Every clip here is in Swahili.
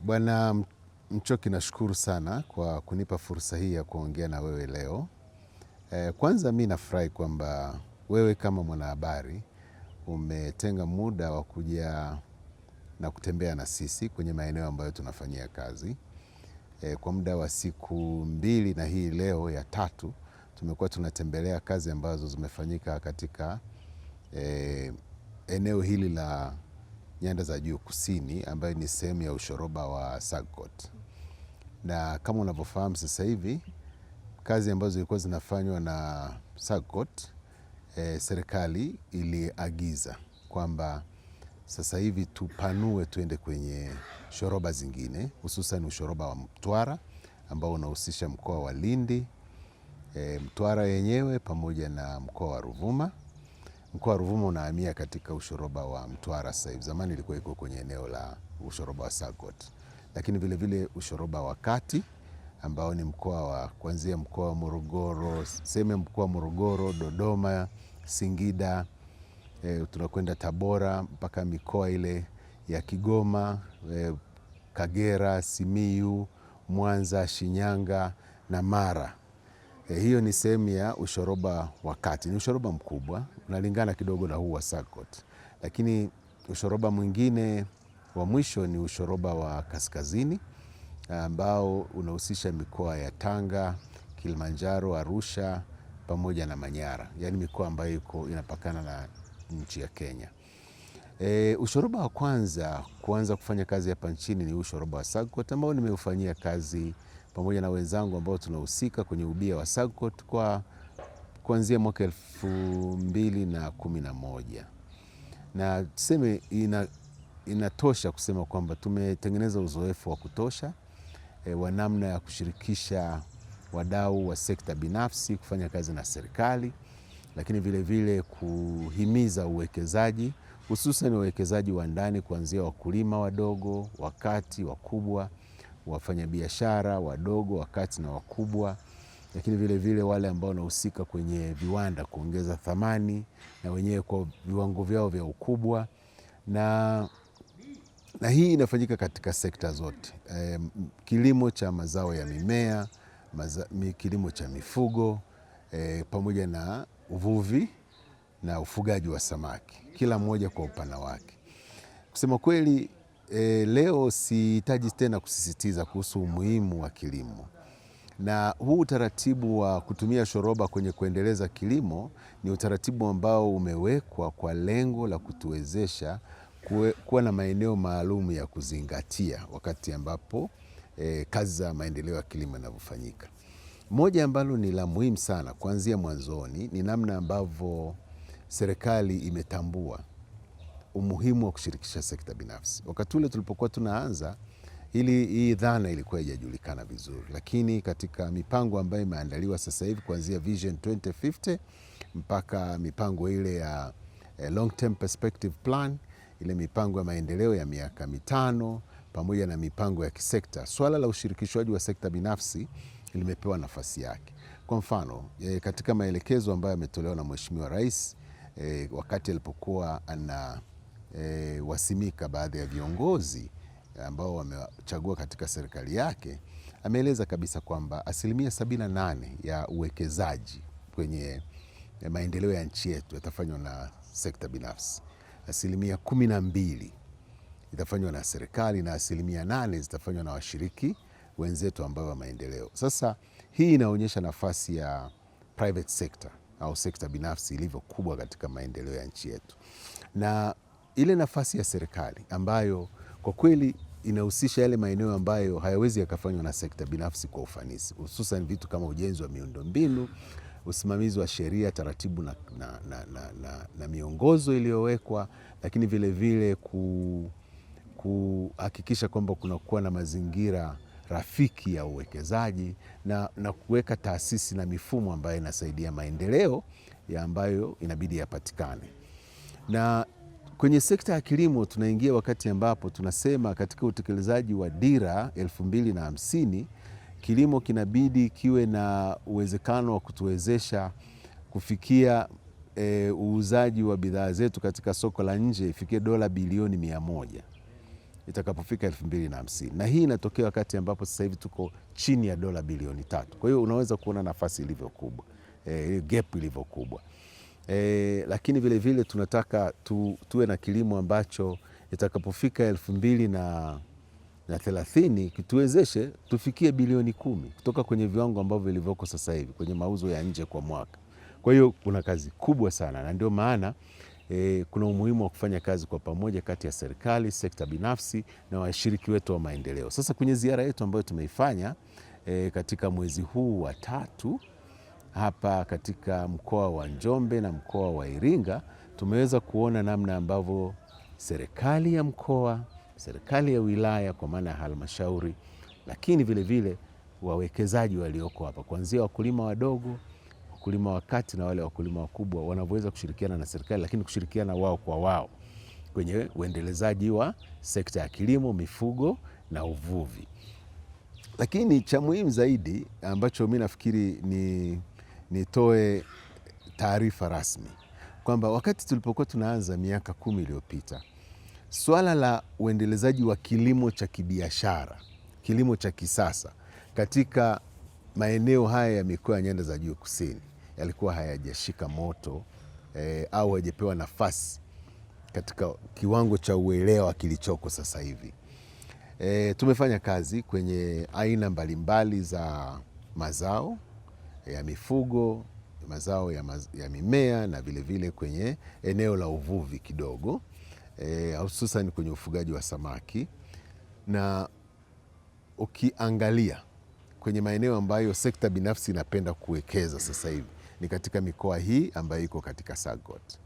Bwana Mchoki, nashukuru sana kwa kunipa fursa hii ya kuongea na wewe leo. Kwanza mimi nafurahi kwamba wewe kama mwanahabari umetenga muda wa kuja na kutembea na sisi kwenye maeneo ambayo tunafanyia kazi. Kwa muda wa siku 2 na hii leo ya 3 tumekuwa tunatembelea kazi ambazo zimefanyika katika eneo hili la Nyanda za Juu Kusini, ambayo ni sehemu ya ushoroba wa SAGCOT. Na kama unavyofahamu sasa hivi kazi ambazo zilikuwa zinafanywa na SAGCOT, serikali iliagiza kwamba sasa hivi tupanue tuende kwenye shoroba zingine, hususan ushoroba wa Mtwara ambao unahusisha mkoa wa Lindi, Mtwara yenyewe pamoja na mkoa wa Ruvuma. Mkoa wa Ruvuma unahamia katika ushoroba wa Mtwara sasa hivi. Zamani ilikuwa iko kwenye eneo la ushoroba wa SAGCOT. Lakini vile vile ushoroba wa Kati ambao ni mkoa wa kuanzia mkoa wa Morogoro, sehemu ya mkoa wa Morogoro, Dodoma, Singida, tunakwenda Tabora mpaka mikoa ile ya Kigoma, Kagera, Simiyu, Mwanza, Shinyanga na Mara. Hiyo ni sehemu ya ushoroba wa Kati. Ni ushoroba mkubwa, unalingana kidogo na huu wa SAGCOT. Lakini ushoroba mwingine wa mwisho ni ushoroba wa Kaskazini ambao unahusisha mikoa ya Tanga, Kilimanjaro, Arusha pamoja na Manyara, yaani mikoa ambayo inapakana na nchi ya Kenya. Ushoroba wa kwanza kuanza kufanya kazi hapa nchini ni ushoroba wa SAGCOT ambao nimeufanyia kazi pamoja na wenzangu ambao tunahusika kwenye ubia wa SAGCOT kuanzia mwaka 2011. Na tuseme inatosha kusema kwamba tumetengeneza uzoefu wa kutosha wa namna ya kushirikisha wadau wa sekta binafsi kufanya kazi na serikali, lakini vile vile kuhimiza uwekezaji, hususan uwekezaji wa ndani kuanzia wakulima wadogo, wakati, wakubwa, wafanyabiashara wadogo, wakati na wakubwa, lakini vile vile wale ambao wanahusika kwenye viwanda kuongeza thamani na wenyewe kwa viwango vyao vya ukubwa. Na hii inafanyika katika sekta zote. Kilimo cha mazao ya mimea, kilimo cha mifugo, pamoja na uvuvi na ufugaji wa samaki, kila mmoja kwa upana wake. Kusema kweli, leo sihitaji tena kusisitiza kuhusu umuhimu wa kilimo. Na huu utaratibu wa kutumia shoroba kwenye kuendeleza kilimo ni utaratibu ambao umewekwa kwa lengo la kutuwezesha kuwa na maeneo maalum ya kuzingatia wakati ambapo kazi za maendeleo ya kilimo yanavyofanyika. Moja ambalo ni la muhimu sana kuanzia mwanzoni ni namna ambavyo serikali imetambua umuhimu wa kushirikisha sekta binafsi. Wakati ule tulipokuwa tunaanza, hii dhana ilikuwa haijajulikana vizuri, lakini katika mipango ambayo imeandaliwa sasa hivi kuanzia Vision 2050 mpaka mipango ile ya long term perspective plan, ile mipango ya maendeleo ya miaka 5 pamoja na mipango ya kisekta, swala la ushirikishwaji wa sekta binafsi limepewa nafasi yake. Kwa mfano, katika maelekezo ambayo yametolewa na Mheshimiwa Rais wakati alipokuwa wasimika baadhi ya viongozi ambao wamechagua katika serikali yake, ameeleza kabisa kwamba 78% ya uwekezaji kwenye maendeleo ya nchi yetu yatafanywa na sekta binafsi, 12% itafanywa na serikali na 8% zitafanywa na washiriki wenzetu ambao wa maendeleo. Sasa hii inaonyesha nafasi ya private sector au sekta binafsi ilivyo kubwa katika maendeleo ya nchi yetu, na ile nafasi ya serikali ambayo kwa kweli inahusisha yale maeneo ambayo hayawezi yakafanywa na sekta binafsi kwa ufanisi, hususan vitu kama ujenzi wa miundombinu, usimamizi wa sheria, taratibu na miongozo iliyowekwa, lakini vile vile kuhakikisha kwamba kunakuwa na mazingira rafiki ya uwekezaji na kuweka taasisi na mifumo ambayo inasaidia maendeleo ya ambayo inabidi yapatikane. Na kwenye sekta ya kilimo tunaingia wakati ambapo tunasema katika utekelezaji wa dira 2050 kilimo kinabidi kiwe na uwezekano wa kutuwezesha kufikia uuzaji wa bidhaa zetu katika soko la nje ifikie $100 bilioni. itakapofika 2050, na hii inatokea wakati ambapo sasa hivi tuko chini ya dola bilioni 3. Kwa hiyo unaweza kuona nafasi ilivyo kubwa, gap ilivyo kubwa. Lakini vile vile tunataka tuwe na kilimo ambacho itakapofika 2030 kituwezeshe tufikie bilioni 10 kutoka kwenye viwango ambavyo vilivyoko sasa hivi kwenye mauzo ya nje kwa mwaka. Kwa hiyo kuna kazi kubwa sana, na ndio maana kuna umuhimu wa kufanya kazi kwa pamoja kati ya serikali, sekta binafsi na washiriki wetu wa maendeleo. Sasa kwenye ziara yetu ambayo tumeifanya katika mwezi huu wa 3 hapa katika mkoa wa Njombe na mkoa wa Iringa, tumeweza kuona namna ambavyo serikali ya mkoa, serikali ya wilaya kwa maana ya halmashauri, lakini vile vile wawekezaji walioko hapa kuanzia wakulima wadogo, wakulima wa kati na wale wakulima wakubwa wanavyoweza kushirikiana na serikali, lakini kushirikiana wao kwa wao kwenye uendelezaji wa sekta ya kilimo, mifugo na uvuvi. Lakini cha muhimu zaidi ambacho mimi nafikiri nitoe taarifa rasmi kwamba wakati tulipokuwa tunaanza miaka 10 iliyopita, swala la uendelezaji wa kilimo cha kibiashara, kilimo cha kisasa katika maeneo haya ya mikoa ya Nyanda za Juu Kusini yalikuwa hayajashika moto au hajapewa nafasi katika kiwango cha uelewa kilichoko sasa hivi. Tumefanya kazi kwenye aina mbalimbali za mazao ya mifugo, mazao ya mimea na vile vile kwenye eneo la uvuvi kidogo, hususan kwenye ufugaji wa samaki. Na ukiangalia kwenye maeneo ambayo sekta binafsi inapenda kuwekeza sasa hivi ni katika mikoa hii ambayo iko katika SAGOT.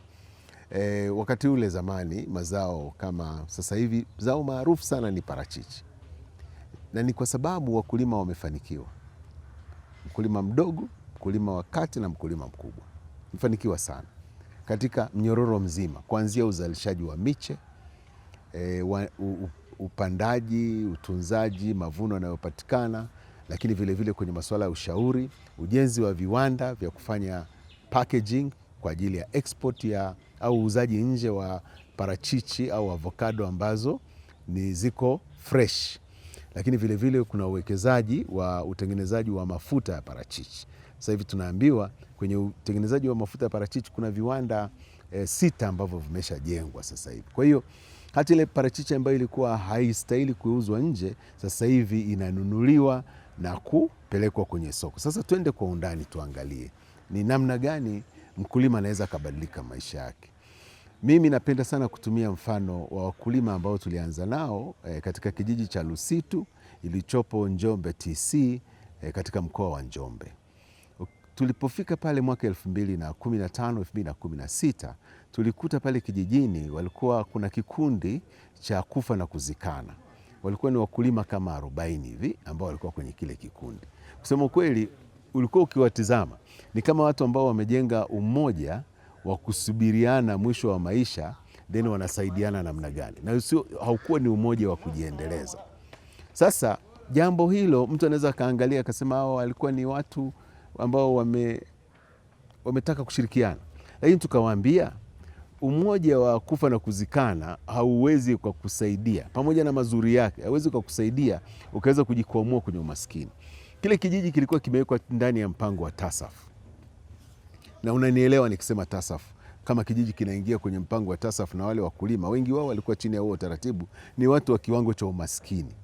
Wakati ule zamani mazao kama sasa hivi zao maarufu sana ni parachichi, na ni kwa sababu wakulima wamefanikiwa. Mkulima mdogo, mkulima wa kati na mkulima mkubwa wamefanikiwa sana katika mnyororo mzima, kuanzia uzalishaji wa miche, upandaji, utunzaji, mavuno yanayopatikana, lakini vile vile kwenye masuala ya ushauri, ujenzi wa viwanda vya kufanya packaging kwa ajili ya export au uuzaji nje wa parachichi au avocado ambazo ni ziko fresh. Lakini vile vile kuna uwekezaji wa utengenezaji wa mafuta ya parachichi. Sasa hivi tunaambiwa kwenye utengenezaji wa mafuta ya parachichi kuna viwanda 6 ambavyo vimeshajengwa sasa hivi. Kwa hiyo hata ile parachichi ambayo ilikuwa haistahili kuuzwa nje sasa hivi inanunuliwa na kupelekwa kwenye soko. Sasa twende kwa undani tuangalie ni namna gani mkulima anaweza kabadilika maisha yake. Mimi napenda sana kutumia mfano wa wakulima ambao tulianza nao katika kijiji cha Lusitu ilichopo Njombe TC katika mkoa wa Njombe. Tulipofika pale mwaka 2015 2016 tulikuta pale kijijini walikuwa kuna kikundi cha kufa na kuzikana. Walikuwa ni wakulima kama 40 hivi ambao walikuwa kwenye kile kikundi. Kusema kweli ulikuwa ukiwatizama ni kama watu ambao wamejenga umoja wa kusubiriana mwisho wa maisha, then wanasaidiana namna gani, na haukuwa ni umoja wa kujiendeleza. Sasa jambo hilo mtu anaweza kaangalia akasema hao walikuwa ni watu ambao wametaka kushirikiana, lakini tukawaambia umoja wa kufa na kuzikana hauwezi kwa kusaidia, pamoja na mazuri yake hauwezi kwa kusaidia ukaweza kujikwamua kwenye umaskini. Kile kijiji kilikuwa kimewekwa ndani ya mpango wa TASAF, na unanielewa nikisema TASAF, kama kijiji kinaingia kwenye mpango wa TASAF na wale wakulima wengi wao walikuwa chini ya huo utaratibu ni watu wa kiwango cha umaskini.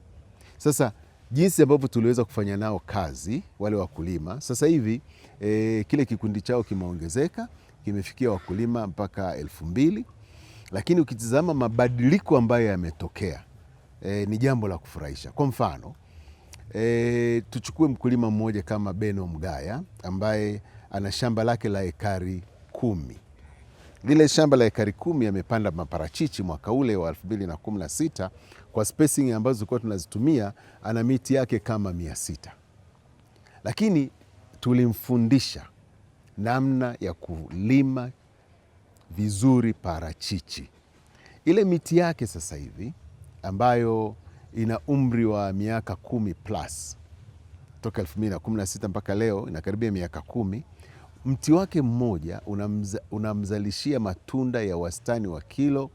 Sasa jinsi ambavyo tuliweza kufanya nao kazi wale wakulima, sasa hivi kile kikundi chao kimeongezeka, kimefikia wakulima mpaka 2000, lakini ukitizama mabadiliko ambayo yametokea ni jambo la kufurahisha. Kwa mfano tuchukue mkulima mmoja kama Beno Mgaya ambaye ana shamba lake la ekari 10. Lile shamba la ekari 10 amepanda maparachichi mwaka ule wa 2016 kwa spacing ambazo tulikuwa tunazitumia, ana miti yake kama 600. Lakini tulimfundisha namna ya kulima vizuri parachichi. Ile miti yake sasa hivi ambayo ina umri wa miaka 10 plus, toka 2016 mpaka leo inakaribia miaka 10, mti wake mmoja unamzalishia matunda ya wastani wa kilo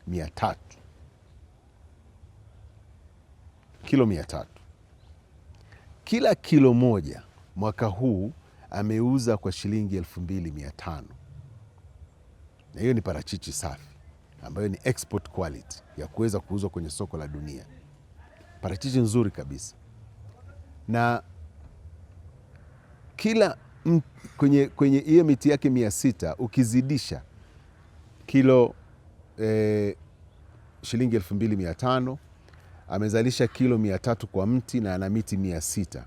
300. kilo 300. Kila kilo moja mwaka huu ameuza kwa shilingi 2500. Na hiyo ni parachichi safi ambayo ni export quality ya kuweza kuuzwa kwenye soko la dunia. Parachichi nzuri kabisa. Na kila kwenye hiyo miti yake 600 ukizidisha kilo shilingi 2500, amezalisha kilo 300 kwa mti na ana miti 600.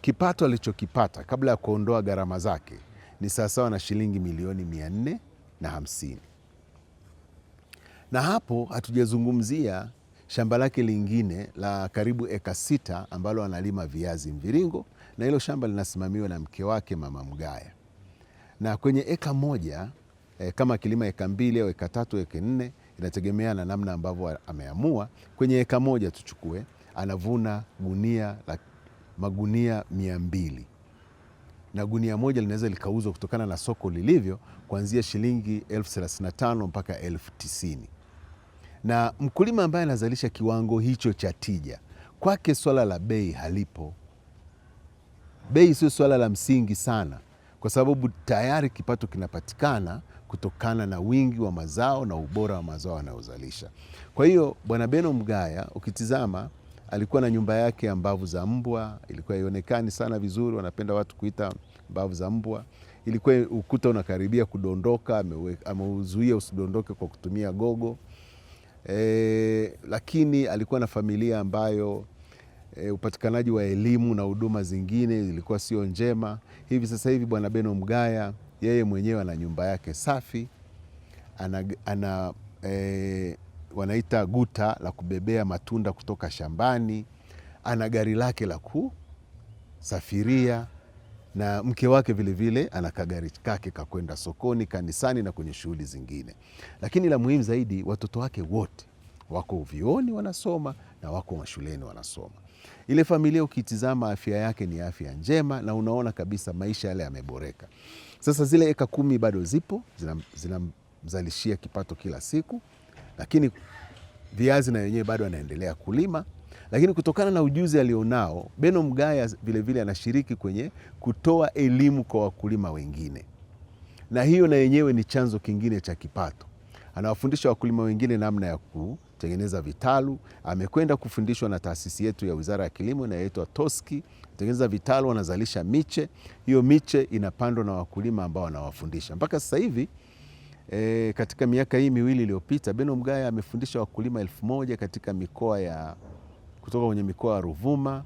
Kipato alichokipata kabla ya kuondoa gharama zake ni sawasawa na shilingi milioni 450. Na hapo hatujazungumzia shamba lake lingine la karibu eka 6 ambalo analima viazi mviringo, na hilo shamba linasimamiwa na mke wake Mama Mgaya. Na kwenye eka moja kama akilima eka 2 au eka 3 au eka 4, inategemea na namna ambavyo ameamua. Kwenye eka moja tuchukue, anavuna magunia 200, na gunia moja linaweza likauzwa kutokana na soko lilivyo kuanzia shilingi 35,000 mpaka 90,000. Na mkulima ambaye anazalisha kiwango hicho cha tija, kwake swala la bei halipo. Bei sio swala la msingi sana, kwa sababu tayari kipato kinapatikana kutokana na wingi wa mazao na ubora wa mazao anayozalisha. Kwa hiyo Bwana Beno Mgaya ukitizama, alikuwa na nyumba yake ya mbavu za mbwa, ilikuwa haionekani sana vizuri, wanapenda watu kuita mbavu za mbwa. Ilikuwa ukuta unakaribia kudondoka, ameuzuia usidondoke kwa kutumia gogo. Lakini alikuwa na familia ambayo upatikanaji wa elimu na huduma zingine ilikuwa sio njema. Sasa hivi Bwana Beno Mgaya yeye mwenyewe ana nyumba yake safi, ana wanaita guta la kubebea matunda kutoka shambani, ana gari lake la kusafiria, na mke wake vile ana kagari kake kakwenda sokoni, kanisani na kwenye shughuli zingine. Lakini la muhimu zaidi, watoto wake wote wako vioni wanasoma na wako mashuleni wanasoma. Ile familia ukitizama, afya yake ni afya njema, na unaona kabisa maisha yale yameboreka. Sasa zile eka 10 bado zipo, zinamzalishia kipato kila siku, lakini viazi na yenyewe bado anaendelea kulima. Lakini kutokana na ujuzi alionao, Beno Mgaya vile anashiriki kwenye kutoa elimu kwa wakulima wengine, na hiyo na yenyewe ni chanzo kingine cha kipato. Anawafundisha wakulima wengine namna ya kutengeneza vitalu. Amekwenda kufundishwa na taasisi yetu ya Wizara ya Kilimo inayoitwa TOSCI, kutengeneza vitalu, wanazalisha miche. Hiyo miche inapandwa na wakulima ambao wanawafundisha. Mpaka sasa hivi katika miaka hii 2 iliyopita, Beno Mgaya amefundisha wakulima 1000 katika kutoka kwenye mikoa wa Ruvuma,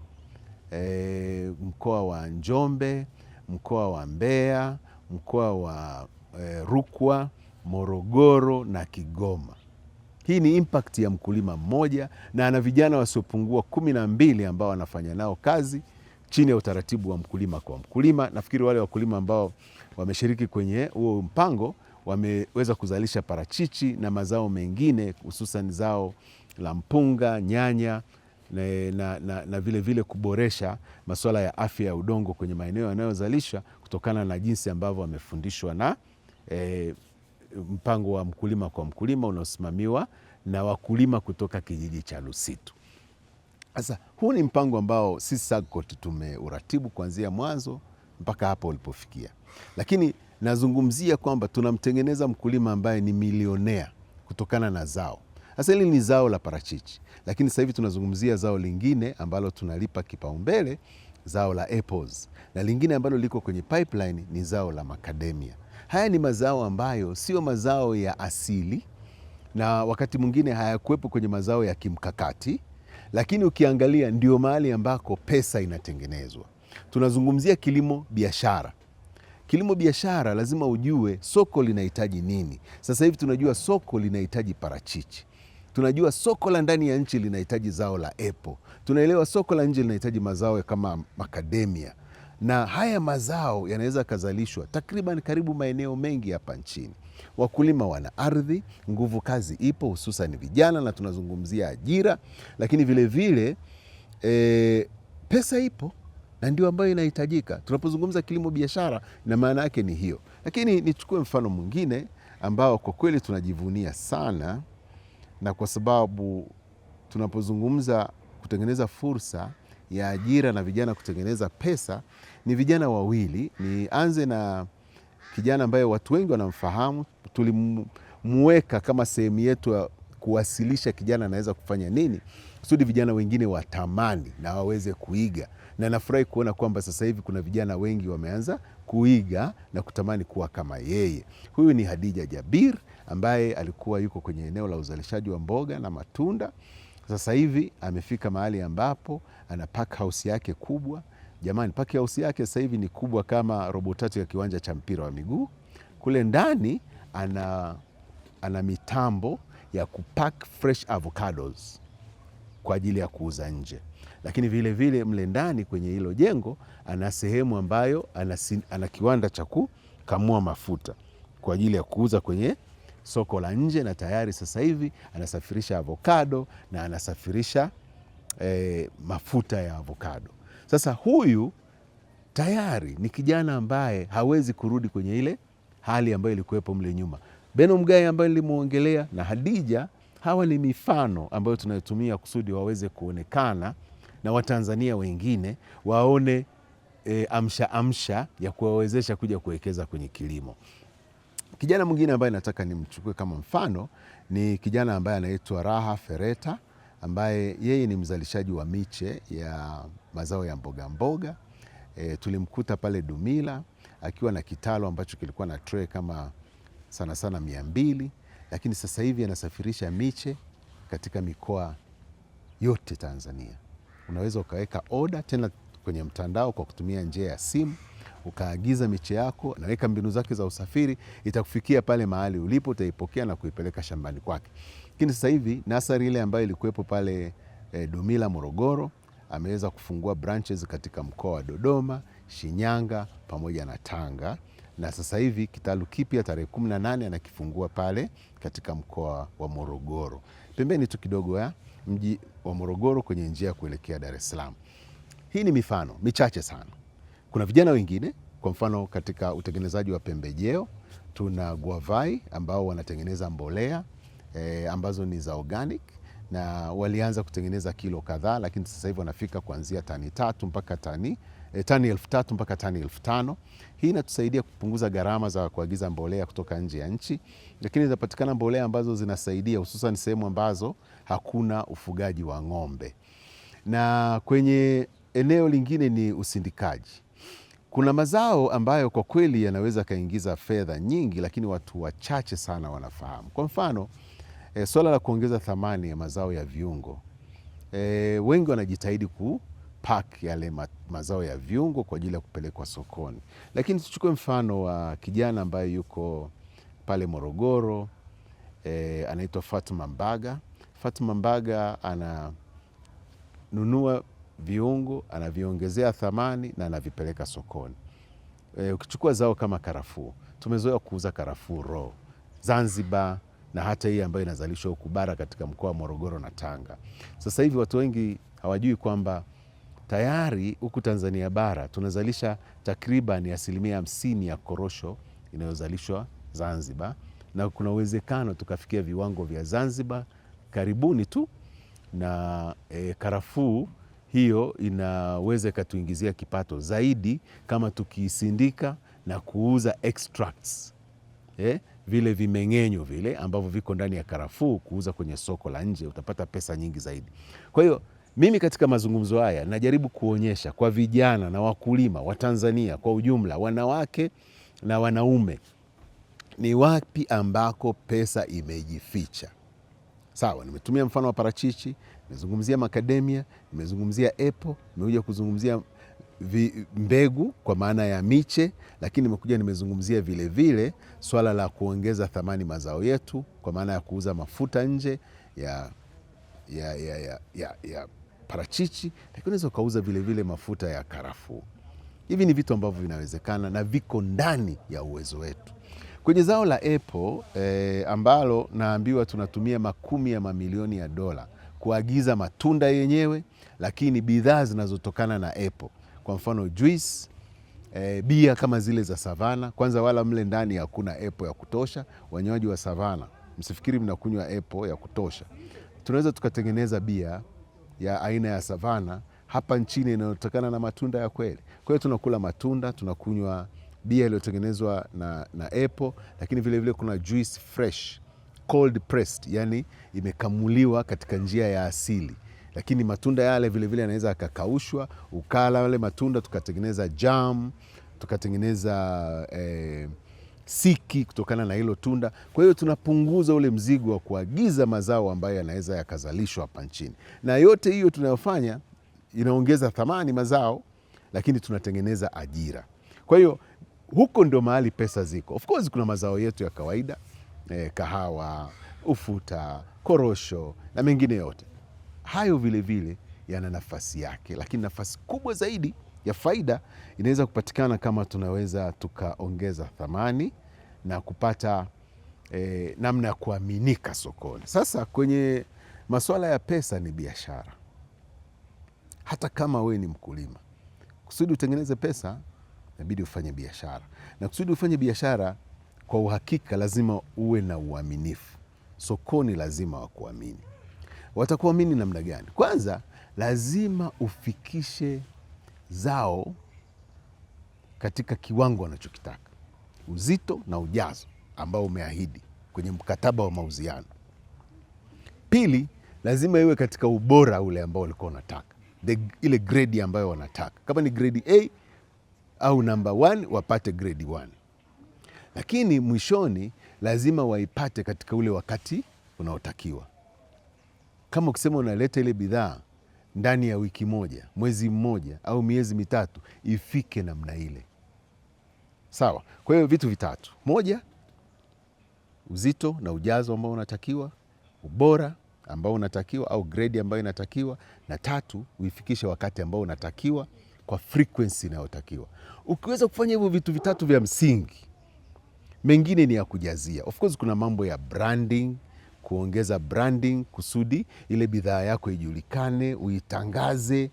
mkoa wa Njombe, mkoa wa Mbeya, mkoa wa Rukwa, Morogoro na Kigoma. Hii ni impact ya mkulima mmoja, na ana vijana wasiopungua 12 ambao wanafanya nao kazi chini ya utaratibu wa mkulima kwa mkulima. Nafikiri wale wakulima ambao wameshiriki kwenye huo mpango wameweza kuzalisha parachichi na mazao mengine, hususan zao la mpunga, nyanya na vile kuboresha masuala ya afya ya udongo kwenye maeneo yanayozalisha, kutokana na jinsi ambavyo wamefundishwa na mpango wa mkulima kwa mkulima unaosimamiwa na wakulima kutoka kijiji cha Lusitu. Sasa huu ni mpango ambao sisi SAGCOT tumeuratibu kuanzia mwanzo mpaka hapo ulipofikia, lakini nazungumzia kwamba tunamtengeneza mkulima ambaye ni milionea kutokana na zao. Sasa hili ni zao la parachichi, lakini sasa hivi tunazungumzia zao lingine ambalo tunalipa kipaumbele, zao la apples, na lingine ambalo liko kwenye pipeline ni zao la macadamia. Haya ni mazao ambayo sio mazao ya asili, na wakati mwingine hayakuwepo kwenye mazao ya kimkakati, lakini ukiangalia ndio mahali ambako pesa inatengenezwa. Tunazungumzia kilimo biashara. Kilimo biashara lazima ujue soko linahitaji nini. Sasa hivi tunajua soko linahitaji parachichi. Tunajua soko la ndani ya nchi linahitaji zao la apple. Tunaelewa soko la nje linahitaji mazao kama macadamia. Na haya mazao yanaweza kazalishwa takriban karibu maeneo mengi hapa nchini. Wakulima wana ardhi, nguvu kazi ipo, hususan vijana, na tunazungumzia ajira, lakini vile pesa ipo, na ndio ambayo inahitajika. Tunapozungumza kilimo biashara, na maana yake ni hiyo. Lakini nichukue mfano mwingine ambao kwa kweli tunajivunia sana, na kwa sababu tunapozungumza kutengeneza fursa ya ajira na vijana kutengeneza pesa ni vijana wawili. Nianze na kijana ambaye watu wengi wanamfahamu. Tulimuweka kama sehemu yetu ya kuwasilisha kijana anaweza kufanya nini kusudi vijana wengine watamani na waweze kuiga, na nafurahi kuona kwamba sasa hivi kuna vijana wengi wameanza kuiga na kutamani kuwa kama yeye. Huyu ni Hadija Jabir ambaye alikuwa yuko kwenye eneo la uzalishaji wa mboga na matunda. Sasa hivi amefika mahali ambapo ana pack house yake kubwa. Jamani, pack house yake sasa hivi ni kubwa kama robo tatu ya kiwanja cha mpira wa miguu. Kule ndani ana mitambo ya kupack fresh avocados kwa ajili ya kuuza nje. Lakini vile vile mle ndani kwenye hilo jengo ana sehemu ambayo ana kiwanda cha kukamua mafuta kwa ajili ya kuuza kwenye soko la nje, na tayari sasa hivi anasafirisha avocado na anasafirisha mafuta ya avocado. Sasa huyu tayari ni kijana ambaye hawezi kurudi kwenye ile hali ambayo ilikuwepo mle nyuma. Beno Mgai ambaye nilimuongelea na Hadija, hawa ni mifano ambayo tunayotumia kusudi waweze kuonekana na Watanzania wengine waone amsha ya kuwawezesha kuja kuwekeza kwenye kilimo. Kijana mwingine ambaye nataka nimchukue kama mfano ni kijana ambaye anaitwa Raha Fereta, ambaye yeye ni mzalishaji wa miche ya mazao ya mboga mboga. Tulimkuta pale Dumila akiwa na kitalu ambacho kilikuwa na tray kama sana 200, lakini sasa hivi anasafirisha miche katika mikoa yote Tanzania. Unaweza ukaweka oda tena kwenye mtandao kwa kutumia njia ya simu, ukaagiza miche yako, naweka mbinu zake za usafiri, itakufikia pale mahali ulipo, utaipokea na kuipeleka shambani kwake. Lakini sasa hivi nasari ile ambayo ilikuwepo pale Dumila Morogoro, ameweza kufungua branches katika mkoa wa Dodoma, Shinyanga pamoja na Tanga, na sasa hivi kitalu kipya tarehe 18 anakifungua pale katika mkoa wa Morogoro, pembeni tu kidogo ya mji wa Morogoro kwenye njia ya kuelekea Dar es Salaam. Hii ni mifano michache sana. Kuna vijana wengine, kwa mfano katika utengenezaji wa pembejeo tuna Guavai ambao wanatengeneza mbolea ambazo ni za organic, na walianza kutengeneza kilo kadhaa, lakini sasa hivi wanafika kuanzia tani 3 mpaka tani 3,000 mpaka tani 5,000. Hii inatusaidia kupunguza gharama za kuagiza mbolea kutoka nje ya nchi, lakini zinapatikana mbolea ambazo zinasaidia hususan sehemu ambazo hakuna ufugaji wa ng'ombe. Na kwenye eneo lingine ni usindikaji. Kuna mazao ambayo kwa kweli yanaweza kaingiza fedha nyingi, lakini watu wachache sana wanafahamu. Kwa mfano swala la kuongeza thamani ya mazao ya viungo. Wengi wanajitahidi kupack yale mazao ya viungo kwa ajili ya kupelekwa sokoni. Lakini tuchukue mfano wa kijana ambaye yuko pale Morogoro, anaitwa Fatuma Mbaga. Fatuma Mbaga ananunua viungo, anaviongezea thamani na anavipeleka sokoni. Ukichukua zao kama karafuu, tumezoea kuuza karafuu raw Zanzibar, na hata hii ambayo inazalishwa huku bara katika mkoa wa Morogoro na Tanga. Sasa hivi watu wengi hawajui kwamba tayari huku Tanzania bara tunazalisha takriban 50% ya korosho inayozalishwa Zanzibar, na kuna uwezekano tukafikia viwango vya Zanzibar karibuni tu, na karafuu hiyo inaweza ikatuingizia kipato zaidi kama tukisindika na kuuza extracts, vile vimeng'enyo vile ambavyo viko ndani ya karafuu, kuuza kwenye soko la nje, utapata pesa nyingi zaidi. Kwa hiyo mimi katika mazungumzo haya najaribu kuonyesha kwa vijana na wakulima wa Tanzania kwa ujumla, wanawake na wanaume, ni wapi ambako pesa imejificha. Sawa, nimetumia mfano wa parachichi, nimezungumzia macadamia, nimezungumzia apple, nimekuja kuzungumzia mbegu kwa maana ya miche, lakini nimezungumzia vile vile swala la kuongeza thamani mazao yetu kwa maana ya kuuza mafuta nje ya parachichi, lakini unaweza ukauza vile vile mafuta ya karafuu. Hivi ni vitu ambavyo vinawezekana na viko ndani ya uwezo wetu. Kwenye zao la apple ambalo naambiwa tunatumia makumi ya mamilioni ya dola kuagiza matunda yenyewe, lakini bidhaa zinazotokana na apple, kwa mfano juice, bia kama zile za Savana. Kwanza wala mle ndani hakuna apple ya kutosha. Wanywaji wa Savana, msifikiri mnakunywa apple ya kutosha. Tunaweza tukatengeneza bia ya aina ya savana hapa nchini inayotokana na matunda ya kweli. Kwa hiyo tunakula matunda, tunakunywa bia iliyotengenezwa na apple, lakini vile vile kuna juice fresh, cold pressed, yani imekamuliwa katika njia ya asili. Lakini matunda yale vile vile yanaweza yakakaushwa, ukala wale matunda, tukatengeneza jam, tukatengeneza siki kutokana na hilo tunda. Kwa hiyo tunapunguza ule mzigo wa kuagiza mazao ambayo yanaweza yakazalishwa hapa nchini, na yote hiyo tunayofanya inaongeza thamani mazao, lakini tunatengeneza ajira. Kwa hiyo huko ndio mahali pesa ziko. Of course kuna mazao yetu ya kawaida, kahawa, ufuta, korosho na mengine yote. Hayo vile vile yana nafasi yake, lakini nafasi kubwa zaidi ya faida inaweza kupatikana kama tunaweza tukaongeza thamani na kupata namna ya kuaminika sokoni. Sasa kwenye masuala ya pesa ni biashara. Hata kama we ni mkulima, kusudi utengeneze pesa inabidi ufanye biashara, na kusudi ufanye biashara kwa uhakika lazima uwe na uaminifu. Sokoni lazima wakuamini. Watakuamini namna gani? Kwanza lazima ufikishe zao katika kiwango wanachokitaka, uzito na ujazo ambao umeahidi kwenye mkataba wa mauziano. Pili, lazima iwe katika ubora ule ambao walikuwa wanataka, ile grade ambayo wanataka. Kama ni grade A au number 1 wapate grade 1. Lakini mwishoni lazima waipate katika ule wakati unaotakiwa. Kama ukisema unaleta ile bidhaa ndani ya wiki moja, mwezi mmoja au miezi mitatu, ifike namna ile. Sawa. Kwa hiyo vitu vitatu: moja, uzito na ujazo ambao unatakiwa, ubora ambao unatakiwa au grade ambayo inatakiwa, na tatu, uifikishe wakati ambao unatakiwa kwa frequency inayotakiwa. Ukiweza kufanya hivyo vitu vitatu vya msingi, mengine ni ya kujazia. Of course kuna mambo ya branding, kuongeza branding kusudi ile bidhaa yako ijulikane, uitangaze.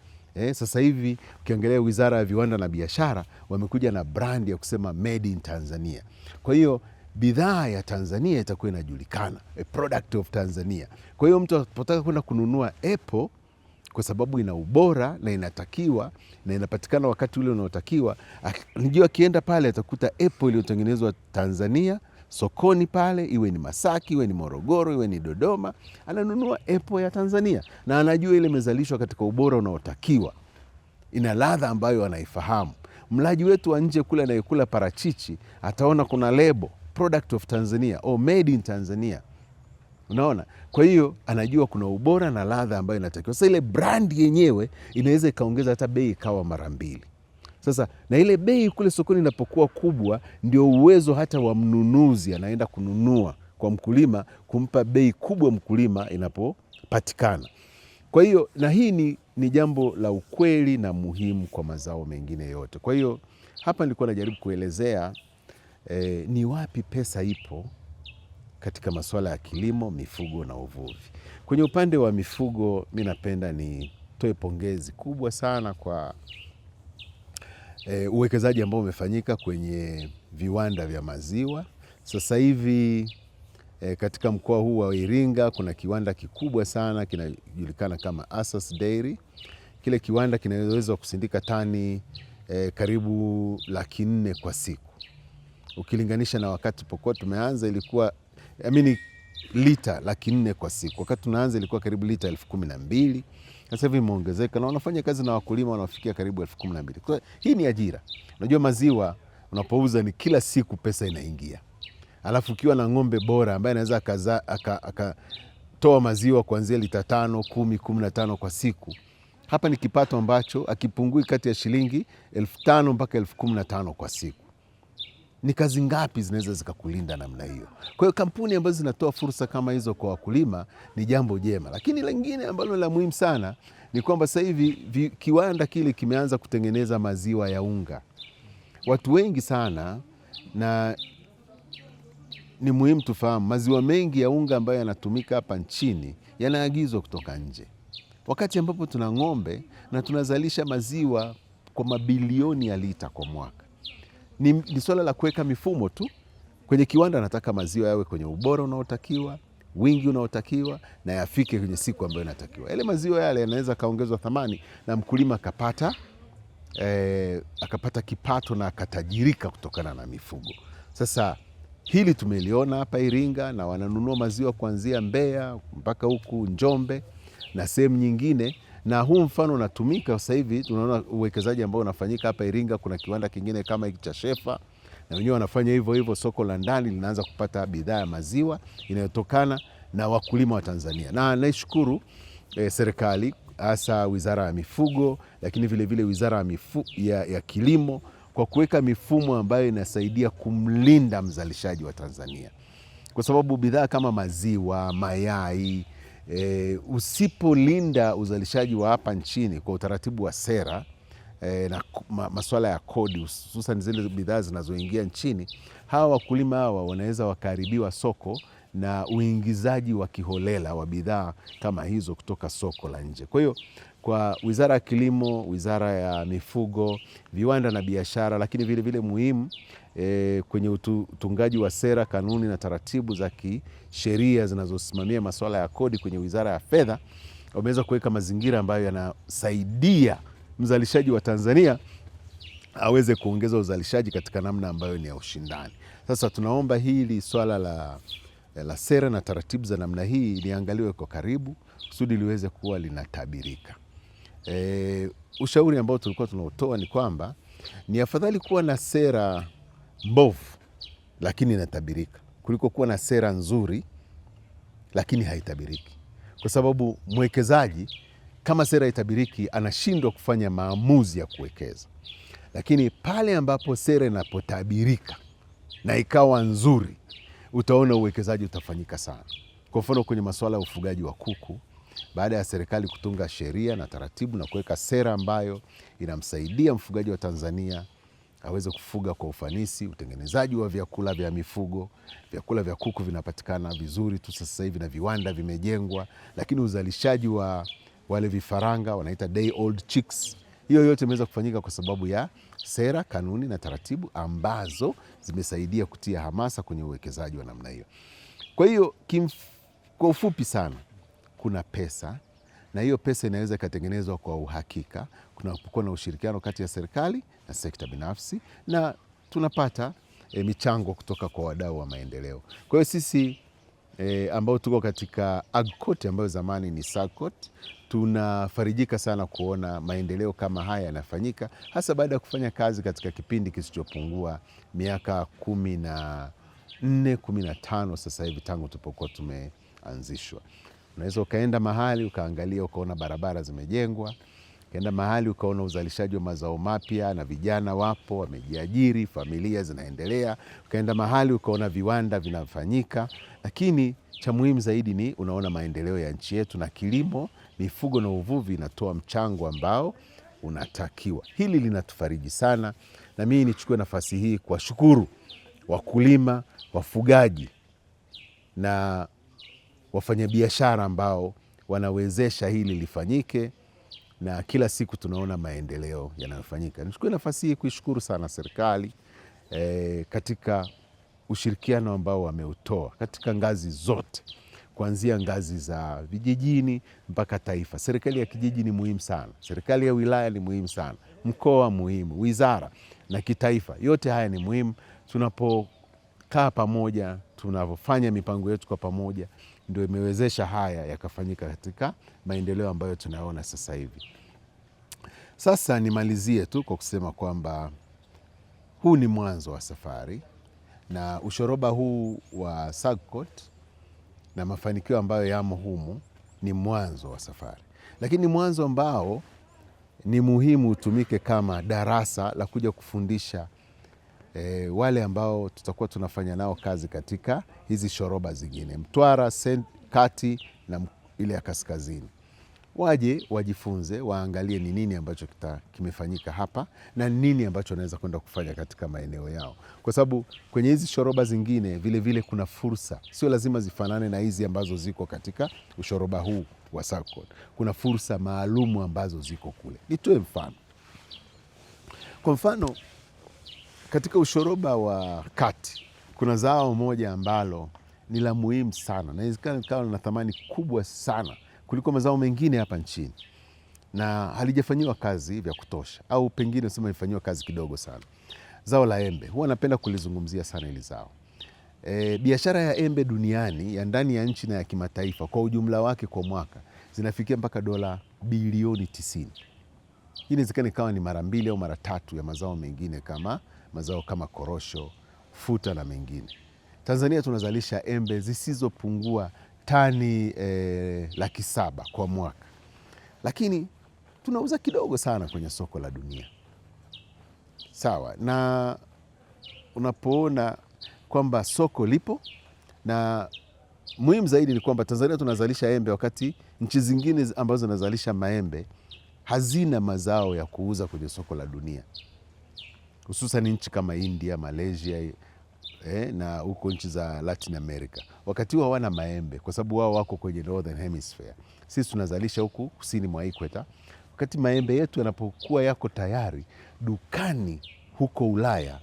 Sasa hivi ukiangalia Wizara ya Viwanda na Biashara wamekuja na brand ya kusema made in Tanzania. Kwa hiyo bidhaa ya Tanzania itakuwa inajulikana, a product of Tanzania. Kwa hiyo mtu anapotaka kwenda kununua apple, kwa sababu ina ubora na inatakiwa na inapatikana wakati ule unaotakiwa, nijua akienda pale atakuta apple iliyotengenezwa Tanzania sokoni pale, iwe ni Masaki, iwe ni Morogoro, iwe ni Dodoma, ananunua apple ya Tanzania na anajua ile imezalishwa katika ubora unaotakiwa, ina ladha ambayo anaifahamu. Mlaji wetu wa nje kule anayekula parachichi ataona kuna lebo product of Tanzania or made in Tanzania. Unaona? Kwa hiyo anajua kuna ubora na ladha ambayo inatakiwa. Sasa ile brand yenyewe inaweza ikaongeza hata bei ikawa mara 2. Sasa na ile bei kule sokoni inapokuwa kubwa, ndio uwezo hata wa mnunuzi anaenda kununua kwa mkulima, kumpa bei kubwa mkulima inapopatikana. Kwa hiyo na hii ni jambo la ukweli na muhimu kwa mazao mengine yote. Kwa hiyo hapa nilikuwa najaribu kuelezea ni wapi pesa ipo katika masuala ya kilimo, mifugo na uvuvi. Kwenye upande wa mifugo, mimi napenda nitoe pongezi kubwa sana kwa uwekezaji ambao umefanyika kwenye viwanda vya maziwa. Sasa hivi katika mkoa huu wa Iringa kuna kiwanda kikubwa sana kinajulikana kama Asas Dairy. Kile kiwanda kinaweza kusindika tani karibu 400,000 kwa siku. Ukilinganisha na wakati pokuwa tumeanza ilikuwa lita 400,000 kwa siku. Wakati tunaanza ilikuwa karibu lita 12,000. Sasa hivi imeongezeka na wanafanya kazi na wakulima wanaofikia karibu 12,000. Kwa hii ni ajira. Unajua maziwa unapouza ni kila siku pesa inaingia. Alafu ukiwa na ng'ombe bora ambaye anaweza akatoa maziwa kuanzia lita 5, 10, 15 kwa siku. Hapa ni kipato ambacho akipungui kati ya shilingi 5,000 mpaka 15,000 kwa siku. Ni kazi ngapi zinaweza zikakulinda namna hiyo? Kwa hiyo kampuni ambazo zinatoa fursa kama hizo kwa wakulima ni jambo jema. Lakini lingine ambalo la muhimu sana ni kwamba sasa hivi kiwanda kile kimeanza kutengeneza maziwa ya unga. Watu wengi sana, na ni muhimu tufahamu, maziwa mengi ya unga ambayo yanatumika hapa nchini yanaagizwa kutoka nje. Wakati ambapo tuna ng'ombe na tunazalisha maziwa kwa mabilioni ya lita kwa mwaka. Ni swala la kuweka mifumo tu. Kwenye kiwanda nataka maziwa yawe kwenye ubora unaotakiwa, wingi unaotakiwa na yafike kwenye siku ambayo inatakiwa. Yale maziwa yale yanaweza kaongezwa thamani na mkulima akapata kipato na akatajirika kutokana na mifugo. Sasa hili tumeliona hapa Iringa, na wananunua maziwa kuanzia Mbeya mpaka huku Njombe na sehemu nyingine, na huu mfano unatumika sasa hivi. Tunaona uwekezaji ambao unafanyika hapa Iringa. Kuna kiwanda kingine kama hiki cha Shefa, na wenyewe wanafanya hivyo hivyo. Soko la ndani linaanza kupata bidhaa ya maziwa inayotokana na wakulima wa Tanzania, na naishukuru serikali, hasa Wizara ya Mifugo, lakini vile Wizara ya Kilimo kwa kuweka mifumo ambayo inasaidia kumlinda mzalishaji wa Tanzania, kwa sababu bidhaa kama maziwa, mayai, usipolinda uzalishaji wa hapa nchini kwa utaratibu wa sera na masuala ya kodi, hususan zile bidhaa zinazoingia nchini, hawa wakulima hawa wanaweza wakaharibiwa soko na uingizaji wa kiholela wa bidhaa kama hizo kutoka soko la nje. Kwa hiyo kwa Wizara ya Kilimo, Wizara ya Mifugo, Viwanda na Biashara, lakini vile muhimu kwenye utungaji wa sera, kanuni na taratibu za kisheria zinazosimamia masuala ya kodi kwenye Wizara ya Fedha, wameweza kuweka mazingira ambayo yanasaidia mzalishaji wa Tanzania aweze kuongeza uzalishaji katika namna ambayo ni ya ushindani. Sasa tunaomba hili swala la sera na taratibu za namna hii liangaliwe kwa karibu kusudi liweze kuwa linatabirika. Ushauri ambao tulikuwa tunautoa ni kwamba ni afadhali kuwa na sera mbovu lakini inatabirika kuliko kuwa na sera nzuri lakini haitabiriki, kwa sababu mwekezaji kama sera haitabiriki anashindwa kufanya maamuzi ya kuwekeza. Lakini pale ambapo sera inapotabirika na ikawa nzuri, utaona uwekezaji utafanyika sana. Kwa mfano kwenye masuala ya ufugaji wa kuku, baada ya serikali kutunga sheria na taratibu na kuweka sera ambayo inamsaidia mfugaji wa Tanzania aweze kufuga kwa ufanisi, utengenezaji wa vyakula vya mifugo, vyakula vya kuku vinapatikana vizuri tu sasa hivi na viwanda vimejengwa, lakini uzalishaji wa wale vifaranga wanaita day old chicks, hiyo yote imeweza kufanyika kwa sababu ya sera, kanuni na taratibu ambazo zimesaidia kutia hamasa kwenye uwekezaji wa namna hiyo. Kwa hiyo kwa ufupi sana, kuna pesa, na hiyo pesa inaweza ikatengenezwa kwa uhakika kunapokuwa na ushirikiano kati ya serikali na sekta binafsi, na tunapata michango kutoka kwa wadau wa maendeleo. Kwa hiyo sisi ambao tuko katika AGCOT ambayo zamani ni SAGCOT, tunafarijika sana kuona maendeleo kama haya yanafanyika, hasa baada ya kufanya kazi katika kipindi kisichopungua miaka 14-15 sasa hivi tangu tulipokuwa tumeanzishwa. Unaweza ukaenda mahali ukaangalia ukaona barabara zimejengwa, ukaenda mahali ukaona uzalishaji wa mazao mapya na vijana wapo wamejiajiri, familia zinaendelea, ukaenda mahali ukaona viwanda vinafanyika, lakini cha muhimu zaidi ni unaona maendeleo ya nchi yetu, na kilimo, mifugo na uvuvi inatoa mchango ambao unatakiwa. Hili linatufariji sana, na mimi nichukue nafasi hii kuwashukuru wakulima, wafugaji na wafanyabiashara ambao wanawezesha hili lifanyike, na kila siku tunaona maendeleo yanayofanyika. Nichukue nafasi hii kuishukuru sana serikali katika ushirikiano ambao wameutoa katika ngazi zote, kuanzia ngazi za vijijini mpaka taifa. Serikali ya kijiji ni muhimu sana, serikali ya wilaya ni muhimu sana, mkoa muhimu, wizara na kitaifa, yote haya ni muhimu. Tunapokaa pamoja, tunapofanya mipango yetu kwa pamoja, ndio imewezesha haya yakafanyika katika maendeleo ambayo tunaona sasa hivi. Sasa nimalizie tu kwa kusema kwamba huu ni mwanzo wa safari, na ushoroba huu wa SAGCOT na mafanikio ambayo yamo humu ni mwanzo wa safari, lakini ni mwanzo ambao ni muhimu utumike kama darasa la kuja kufundisha wale ambao tutakuwa tunafanya nao kazi katika hizi shoroba zingine, Mtwara, Kati na ile ya kaskazini. Waje wajifunze, waangalie ni nini ambacho kimefanyika hapa na nini ambacho wanaweza kwenda kufanya katika maeneo yao, kwa sababu kwenye hizi shoroba zingine vile kuna fursa, sio lazima zifanane na hizi ambazo ziko katika ushoroba huu wa SAGCOT. Kuna fursa maalumu ambazo ziko kule. Nitoe mfano. Kwa mfano, katika ushoroba wa Kati kuna zao moja ambalo ni la muhimu sana na inawezekana likawa na thamani kubwa sana kuliko mazao mengine hapa nchini, na halijafanyiwa kazi vya kutosha, au pengine usema lifanyiwa kazi kidogo sana. Zao la embe huwa napenda kulizungumzia sana hili zao. Biashara ya embe duniani ya ndani ya nchi na ya kimataifa kwa ujumla wake kwa mwaka zinafikia mpaka dola bilioni 90. Hii inawezekana ikawa ni mara 2 au mara 3 ya mazao mengine kama mazao kama korosho, futa na mengine. Tanzania tunazalisha embe zisizopungua tani 700,000 kwa mwaka, lakini tunauza kidogo sana kwenye soko la dunia. Sawa, na unapoona kwamba soko lipo, na muhimu zaidi ni kwamba Tanzania tunazalisha embe wakati nchi zingine ambazo zinazalisha maembe hazina mazao ya kuuza kwenye soko la dunia, hususan nchi kama India, Malaysia na huko nchi za Latin America. Wakati huo hawana maembe kwa sababu wao wako kwenye Northern Hemisphere. Sisi tunazalisha huku kusini mwa Equator. Wakati maembe yetu yanapokuwa yako tayari dukani huko Ulaya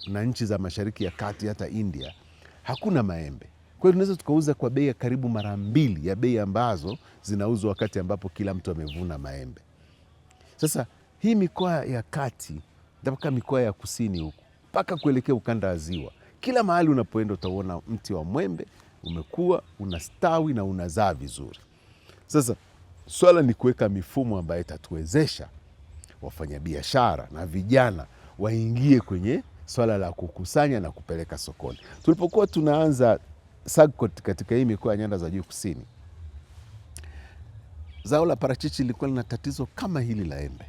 na nchi za Mashariki ya Kati, hata India, hakuna maembe. Kwa hiyo tunaweza tukauza kwa bei ya karibu mara 2 ya bei ambazo zinauzwa wakati ambapo kila mtu amevuna maembe. Sasa hii mikoa ya kati mpaka mikoa ya kusini huku mpaka kuelekea ukanda wa ziwa, kila mahali unapoenda utaona mti wa mwembe umekuwa, unastawi na unazaa vizuri. Sasa swala ni kuweka mifumo ambayo itatuwezesha wafanyabiashara na vijana waingie kwenye swala la kukusanya na kupeleka sokoni. Tulipokuwa tunaanza SAGCOT katika hii mikoa ya nyanda za juu kusini, zao la parachichi lilikuwa lina tatizo kama hili la embe.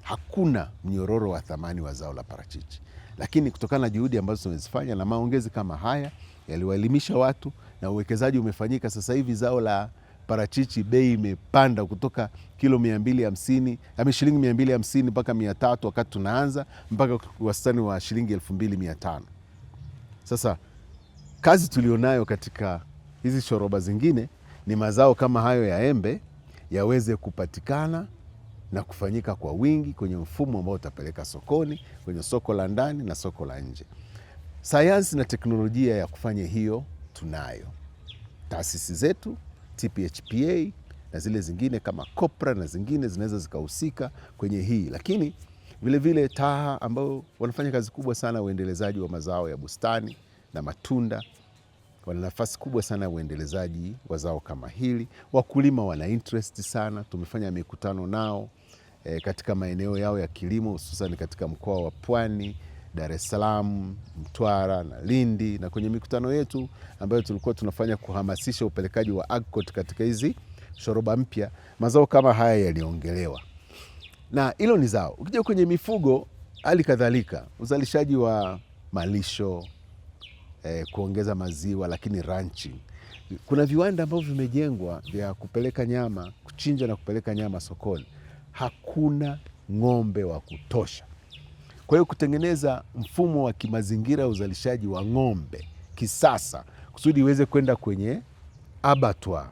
Hakuna mnyororo wa thamani wa zao la parachichi, lakini kutokana na juhudi ambazo tumezifanya na maongezi kama haya yaliwaelimisha watu na uwekezaji umefanyika, sasa hivi zao la parachichi bei imepanda kutoka kilo 250 shilingi 250 mpaka 300 wakati tunaanza, mpaka wastani wa shilingi 2500. Sasa kazi tulionayo katika hizi shoroba zingine ni mazao kama hayo ya embe yaweze kupatikana na kufanyika kwa wingi kwenye mfumo ambao utapeleka sokoni, kwenye soko la ndani na soko la nje. Sayansi na teknolojia ya kufanya hiyo tunayo. Taasisi zetu TPHPA na zile zingine kama COPRA na zingine zinaweza zikahusika kwenye hii, lakini vilevile TAHA ambao wanafanya kazi kubwa sana uendelezaji wa mazao ya bustani na matunda, wana nafasi kubwa sana ya uendelezaji wa zao kama hili. Wakulima wana interest sana, tumefanya mikutano nao katika maeneo yao ya kilimo, hususan katika mkoa wa Pwani, Dar es Salaam, Mtwara na Lindi, na kwenye mikutano yetu ambayo tulikuwa tunafanya kuhamasisha upelekaji wa AGCOT katika hizi shoroba mpya, mazao kama haya yaliongelewa. Na hilo ni zao. Ukija kwenye mifugo, hali kadhalika uzalishaji wa malisho, kuongeza maziwa, lakini ranching. Kuna viwanda ambavyo vimejengwa vya kupeleka nyama, kuchinja na kupeleka nyama sokoni. Hakuna ng'ombe wa kutosha. Kwa hiyo kutengeneza mfumo wa kimazingira ya uzalishaji wa ng'ombe kisasa kusudi iweze kwenda kwenye abattoir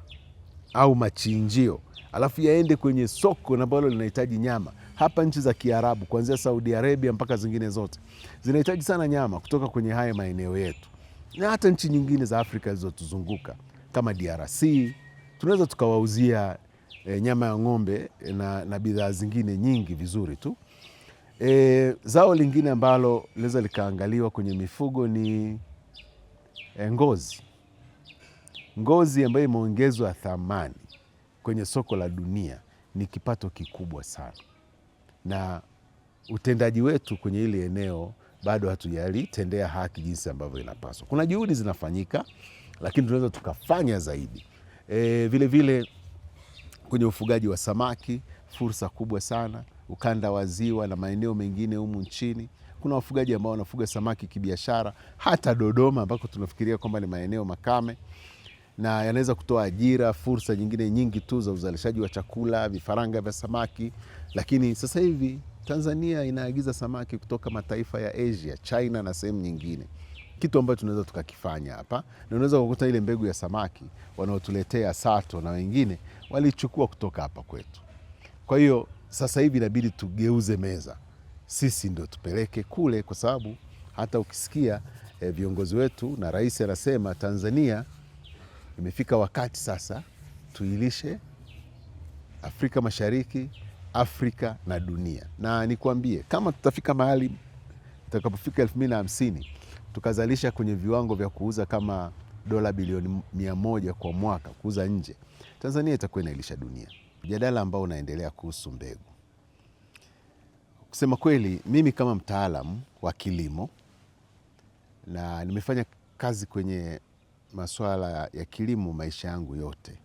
au machinjio, alafu yaende kwenye soko ambalo linahitaji nyama. Hapa nchi za Kiarabu kuanzia Saudi Arabia mpaka zingine zote zinahitaji sana nyama kutoka kwenye haya maeneo yetu, na hata nchi nyingine za Afrika zilizotuzunguka kama DRC tunaweza tukawauzia nyama ya ng'ombe na bidhaa zingine nyingi vizuri tu. Zao lingine ambalo linaweza likaangaliwa kwenye mifugo ni ngozi. Ngozi ambayo imeongezwa thamani kwenye soko la dunia ni kipato kikubwa sana, na utendaji wetu kwenye ile eneo bado hatujalitendea haki jinsi ambavyo inapaswa. Kuna juhudi zinafanyika, lakini tunaweza tukafanya zaidi. Vile vile kwenye ufugaji wa samaki, fursa kubwa sana ukanda wa ziwa na maeneo mengine humu nchini. Kuna wafugaji ambao wanafuga samaki kibiashara, hata Dodoma ambako tunafikiria kwamba ni maeneo makame, na yanaweza kutoa ajira, fursa nyingine nyingi tu za uzalishaji wa chakula, vifaranga vya samaki. Lakini sasa hivi Tanzania inaagiza samaki kutoka mataifa ya Asia, China na sehemu nyingine, kitu ambacho tunaweza tukakifanya hapa, na unaweza kukuta ile mbegu ya samaki wanaotuletea Sato na wengine walichukua kutoka hapa kwetu. Kwa hiyo sasa hivi inabidi tugeuze meza, sisi ndio tupeleke kule, kwa sababu hata ukisikia viongozi wetu na rais anasema Tanzania imefika wakati sasa tuilishe Afrika Mashariki, Afrika na dunia. Na nikwambie, kama tutafika mahali tutakapofika 2050 tukazalisha kwenye viwango vya kuuza kama dola bilioni 100 kwa mwaka kuuza nje, Tanzania itakuwa inailisha dunia. Mjadala ambao unaendelea kuhusu mbegu, kusema kweli, mimi kama mtaalamu wa kilimo na nimefanya kazi kwenye masuala ya kilimo maisha yangu yote,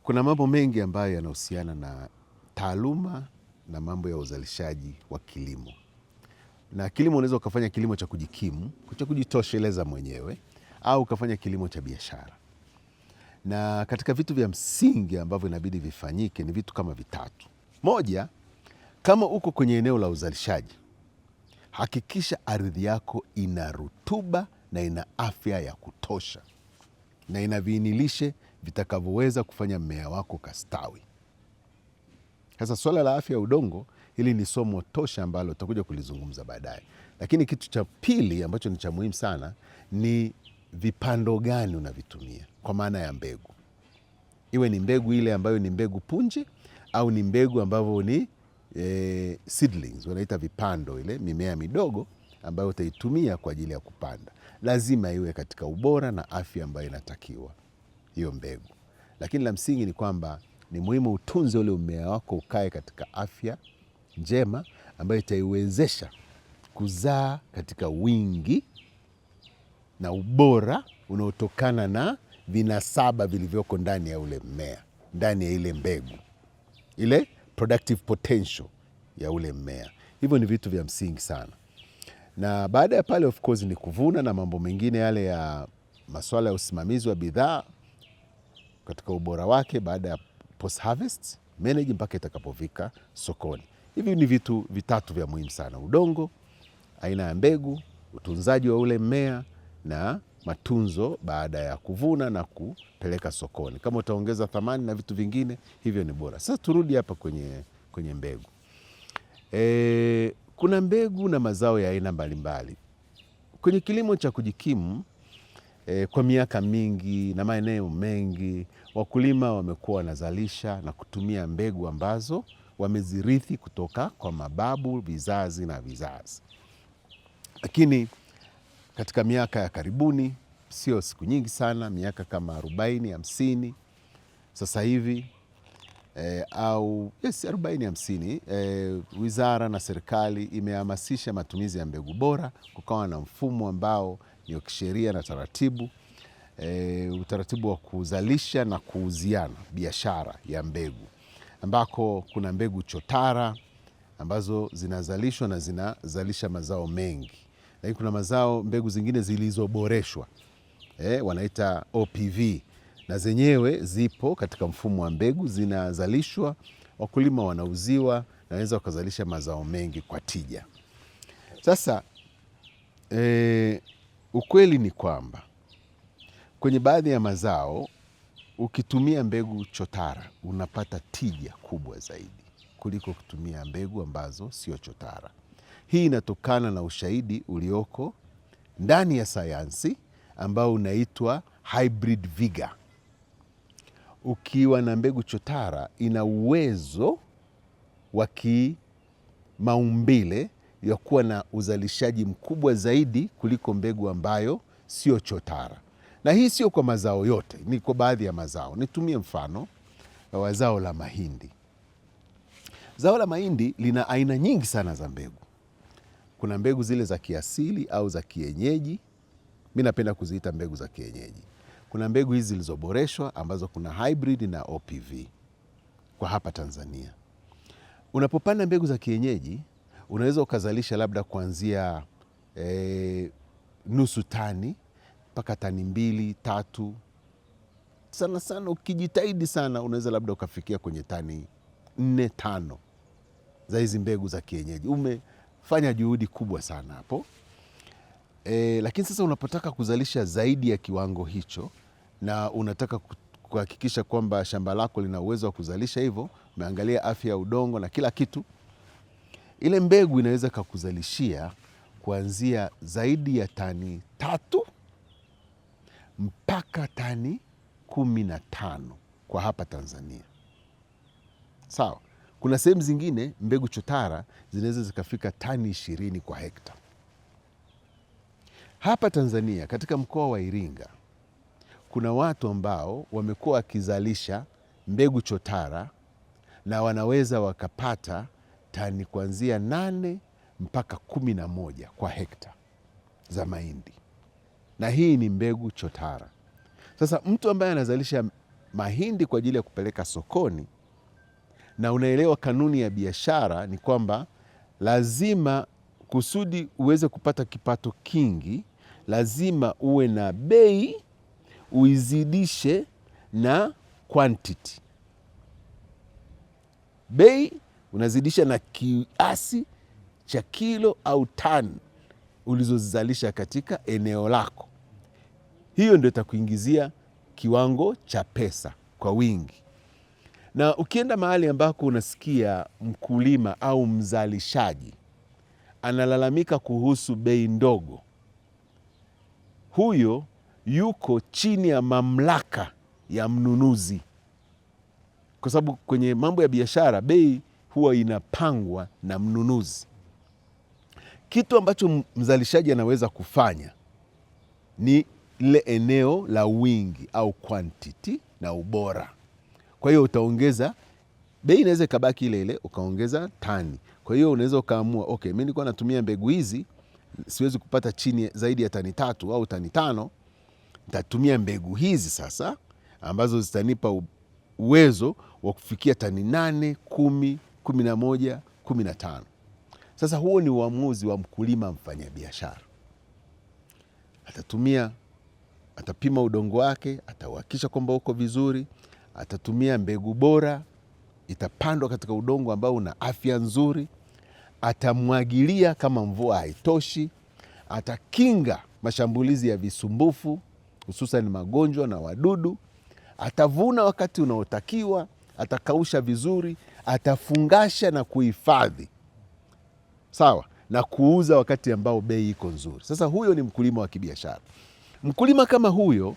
kuna mambo mengi ambayo yanahusiana na taaluma na mambo ya uzalishaji wa kilimo. Na kilimo unaweza ukafanya kilimo cha kujikimu, cha kujitosheleza mwenyewe, au ukafanya kilimo cha biashara. Na katika vitu vya msingi ambavyo inabidi vifanyike ni vitu kama vitatu. Moja, kama uko kwenye eneo la uzalishaji, hakikisha ardhi yako ina rutuba na ina afya ya kutosha na ina viinilishe vitakavyoweza kufanya mmea wako kastawi. Sasa swala la afya ya udongo, hili ni somo tosha ambalo tutakuja kulizungumza baadaye. Lakini kitu cha pili ambacho ni cha muhimu sana ni vipando gani unavitumia, kwa maana ya mbegu. Iwe ni mbegu ile ambayo ni mbegu punje au ni mbegu ambavyo ni seedlings, wanaita vipando, ile mimea midogo ambayo utaitumia kwa ajili ya kupanda. Lazima iwe katika ubora na afya ambayo inatakiwa hiyo mbegu. Lakini la msingi ni kwamba ni muhimu utunze ule mmea wako ukae katika afya njema ambayo itaiwezesha kuzaa katika wingi na ubora unaotokana na vinasaba vilivyoko ndani ya ule mmea, ndani ya ile mbegu, ile productive potential ya ule mmea. Hivyo ni vitu vya msingi sana. Na baada ya pale, of course, ni kuvuna na mambo mengine yale ya masuala ya usimamizi wa bidhaa katika ubora wake, baada ya post harvest manage mpaka itakapofika sokoni. Hivi ni vitu vitatu vya muhimu sana: udongo, aina ya mbegu, utunzaji wa ule mmea na matunzo baada ya kuvuna na kupeleka sokoni. Kama utaongeza thamani na vitu vingine, hivyo ni bora. Sasa turudi hapa kwenye mbegu. Kuna mbegu na mazao ya aina mbalimbali kwenye kilimo cha kujikimu. Kwa miaka mingi na maeneo mengi, wakulima wamekuwa wanazalisha na kutumia mbegu ambazo wamezirithi kutoka kwa mababu, vizazi na vizazi. Lakini katika miaka ya karibuni, sio siku nyingi sana, miaka kama 40-50 sasa hivi, 40-50, wizara na serikali imehamasisha matumizi ya mbegu bora. Kukawa na mfumo ambao ni wa kisheria na taratibu, utaratibu wa kuzalisha na kuuziana, biashara ya mbegu, ambako kuna mbegu chotara ambazo zinazalishwa na zinazalisha mazao mengi. Lakini kuna mbegu zingine zilizoboreshwa, wanaita OPV, na zenyewe zipo katika mfumo wa mbegu, zinazalishwa, wakulima wanauziwa na wanaweza wakazalisha mazao mengi kwa tija. Sasa ukweli ni kwamba kwenye baadhi ya mazao ukitumia mbegu chotara unapata tija kubwa zaidi kuliko kutumia mbegu ambazo sio chotara. Hii inatokana na ushahidi ulioko ndani ya sayansi ambao unaitwa hybrid vigor. Ukiwa na mbegu chotara, ina uwezo wa kimaumbile ya kuwa na uzalishaji mkubwa zaidi kuliko mbegu ambayo sio chotara. Na hii sio kwa mazao yote, ni kwa baadhi ya mazao. Nitumie mfano wa zao la mahindi. Zao la mahindi lina aina nyingi sana za mbegu. Kuna mbegu zile za kiasili au za kienyeji. Mimi napenda kuziita mbegu za kienyeji. Kuna mbegu hizi zilizoboreshwa ambazo kuna hybrid na OPV kwa hapa Tanzania. Unapopanda mbegu za kienyeji, unaweza ukazalisha labda kuanzia nusu tani mpaka tani 2-3. Sana sana ukijitahidi sana unaweza labda ukafikia kwenye tani 4-5 za hizi mbegu za kienyeji. Umefanya juhudi kubwa sana hapo. Lakini sasa unapotaka kuzalisha zaidi ya kiwango hicho na unataka kuhakikisha kwamba shamba lako lina uwezo wa kuzalisha hivyo, umeangalia afya ya udongo na kila kitu, ile mbegu inaweza kukuzalishia kuanzia zaidi ya tani 3 mpaka tani 15 kwa hapa Tanzania. Sawa. Kuna sehemu zingine mbegu chotara zinaweza zikafika tani 20 kwa hekta. Hapa Tanzania katika mkoa wa Iringa kuna watu ambao wamekuwa wakizalisha mbegu chotara na wanaweza wakapata tani kuanzia 8 mpaka 11 kwa hekta za mahindi, na hii ni mbegu chotara. Sasa mtu ambaye anazalisha mahindi kwa ajili ya kupeleka sokoni, na unaelewa kanuni ya biashara ni kwamba lazima kusudi uweze kupata kipato kingi, lazima uwe na bei, uizidishe na quantity. Bei unazidisha na kiasi cha kilo au tani ulizozizalisha katika eneo lako. Hiyo ndio itakuingizia kiwango cha pesa kwa wingi. Na ukienda mahali ambako unasikia mkulima au mzalishaji analalamika kuhusu bei ndogo, huyo yuko chini ya mamlaka ya mnunuzi, kwa sababu kwenye mambo ya biashara bei huwa inapangwa na mnunuzi. Kitu ambacho mzalishaji anaweza kufanya ni lile eneo la wingi au quantity na ubora. Kwa hiyo utaongeza bei, inaweza ikabaki ile ile, ukaongeza tani. Kwa hiyo unaweza ukaamua, okay, mimi nilikuwa natumia mbegu hizi, siwezi kupata chini zaidi ya tani 3 au tani 5, nitatumia mbegu hizi sasa ambazo zitanipa uwezo wa kufikia tani 8, 10, 11, 15. Sasa huo ni uamuzi wa mkulima mfanyabiashara. Atapima udongo wake, atauhakikisha kwamba uko vizuri, atatumia mbegu bora, itapandwa katika udongo ambao una afya nzuri, atamwagilia kama mvua haitoshi, atakinga mashambulizi ya visumbufu hususan magonjwa na wadudu, atavuna wakati unaotakiwa, atakausha vizuri, atafungasha na kuhifadhi, sawa, na kuuza wakati ambao bei iko nzuri. Sasa huyo ni mkulima wa kibiashara. Mkulima kama huyo,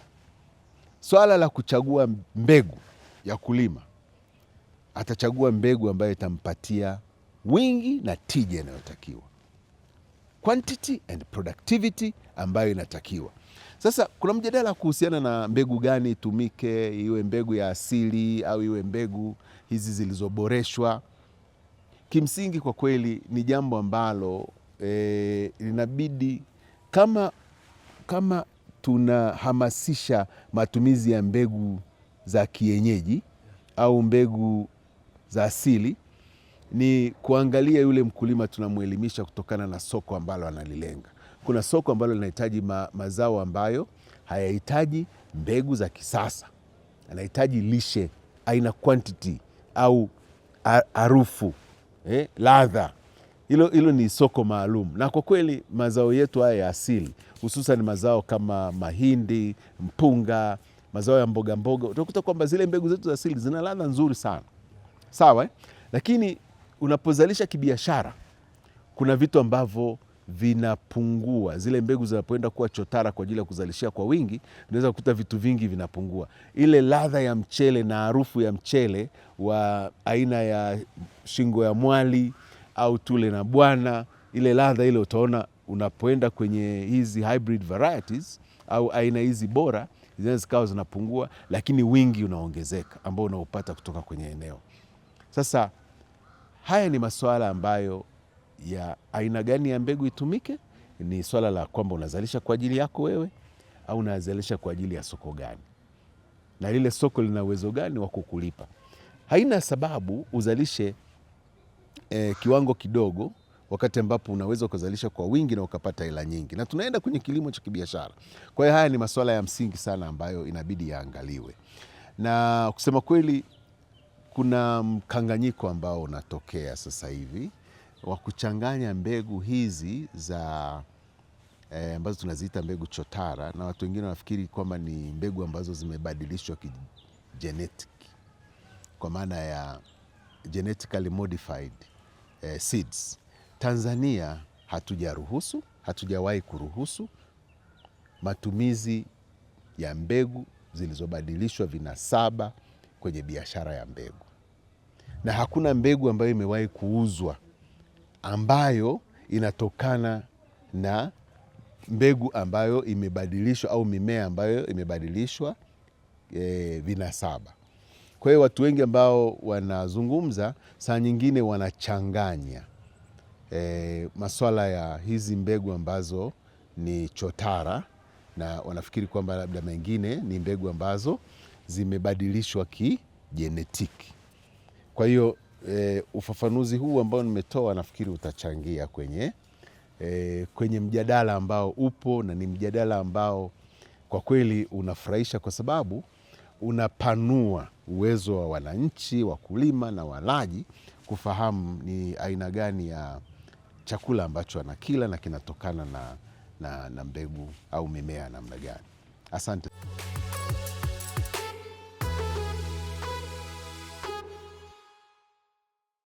swala la kuchagua mbegu ya kulima, atachagua mbegu ambayo itampatia wingi na tija inayotakiwa, quantity and productivity ambayo inatakiwa. Sasa kuna mjadala kuhusiana na mbegu gani itumike, iwe mbegu ya asili au iwe mbegu hizi zilizoboreshwa. Kimsingi kwa kweli ni jambo ambalo linabidi, kama tunahamasisha matumizi ya mbegu za kienyeji au mbegu za asili, ni kuangalia yule mkulima tunamwelimisha kutokana na soko ambalo analilenga. Kuna soko ambalo linahitaji mazao ambayo hayahitaji mbegu za kisasa, anahitaji lishe, aina quantity au harufu, ladha. Hilo ni soko maalum. Na kwa kweli mazao yetu haya ya asili, hususan mazao kama mahindi, mpunga, mazao ya mboga mboga, utakuta kwamba zile mbegu zetu za asili zina ladha nzuri sana, sawa. Lakini unapozalisha kibiashara, kuna vitu ambavyo vinapungua. Zile mbegu zinapoenda kuwa chotara kwa ajili ya kuzalishia kwa wingi, unaweza kukuta vitu vingi vinapungua. Ile ladha ya mchele na harufu ya mchele wa aina ya shingo ya mwali au tule na bwana, ile ladha ile utaona unapoenda kwenye hizi hybrid varieties au aina hizi bora, zinaweza zikawa zinapungua, lakini wingi unaongezeka ambao unaupata kutoka kwenye eneo. Sasa haya ni masuala ambayo ya aina gani ya mbegu itumike, ni swala la kwamba unazalisha kwa ajili yako wewe au unazalisha kwa ajili ya soko gani, na lile soko lina uwezo gani wa kukulipa. Haina sababu uzalishe kiwango kidogo wakati ambapo unaweza ukazalisha kwa wingi na ukapata hela nyingi, na tunaenda kwenye kilimo cha kibiashara. Kwa hiyo haya ni masuala ya msingi sana ambayo inabidi yaangaliwe, na kusema kweli kuna mkanganyiko ambao unatokea sasa hivi wa kuchanganya mbegu hizi za ambazo tunaziita mbegu chotara, na watu wengine wanafikiri kwamba ni mbegu ambazo zimebadilishwa kigenetic, kwa maana ya genetically modified seeds. Tanzania hatujaruhusu hatujawahi kuruhusu matumizi ya mbegu zilizobadilishwa vinasaba kwenye biashara ya mbegu, na hakuna mbegu ambayo imewahi kuuzwa ambayo inatokana na mbegu ambayo imebadilishwa au mimea ambayo imebadilishwa vinasaba. Kwa hiyo watu wengi ambao wanazungumza saa nyingine wanachanganya masuala ya hizi mbegu ambazo ni chotara, na wanafikiri kwamba labda mengine ni mbegu ambazo zimebadilishwa kijenetiki. Kwa hiyo ufafanuzi huu ambao nimetoa nafikiri utachangia kwenye mjadala ambao upo, na ni mjadala ambao kwa kweli unafurahisha, kwa sababu unapanua uwezo wa wananchi, wakulima na walaji kufahamu ni aina gani ya chakula ambacho anakila na kinatokana na mbegu au mimea namna gani. Asante.